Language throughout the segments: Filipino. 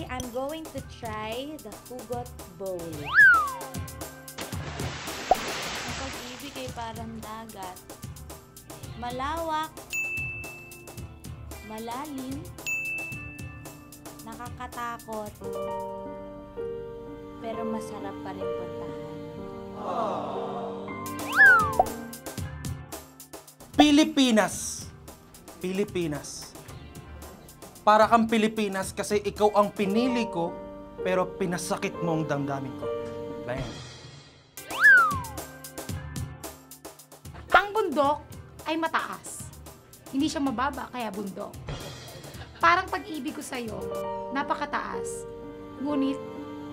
Today, I'm going to try the Hugot bowl. Ang pag-ibig ay parang dagat. Malawak, malalim, nakakatakot, pero masarap pa rin puntahan. Pilipinas. Pilipinas. Para kang Pilipinas kasi ikaw ang pinili ko, pero pinasakit mo ang damdamin ko. Bang. Ang bundok ay mataas. Hindi siya mababa, kaya bundok. Parang pag-ibig ko sa'yo, napakataas. Ngunit,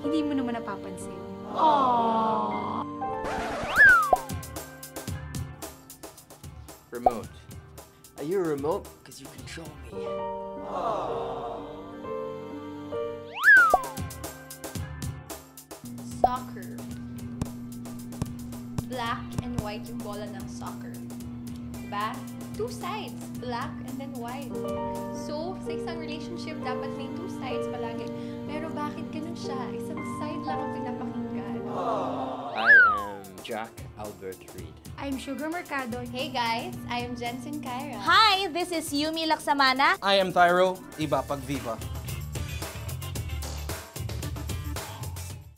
hindi mo naman napapansin. Aww. Remote. Are you a remote? Because you control me. Soccer. Black and white yung bola ng soccer. Diba? Two sides. Black and then white. So, sa isang relationship, dapat may two sides palagi. Pero bakit ganun siya? Isang side lang ang pinapakinggan. I am Jack Reid. I'm Sugar Mercado. Hey guys, I am Jensen Kyra. Hi, this is Yumi Laksamana. I am Thyro, iba pag Viva.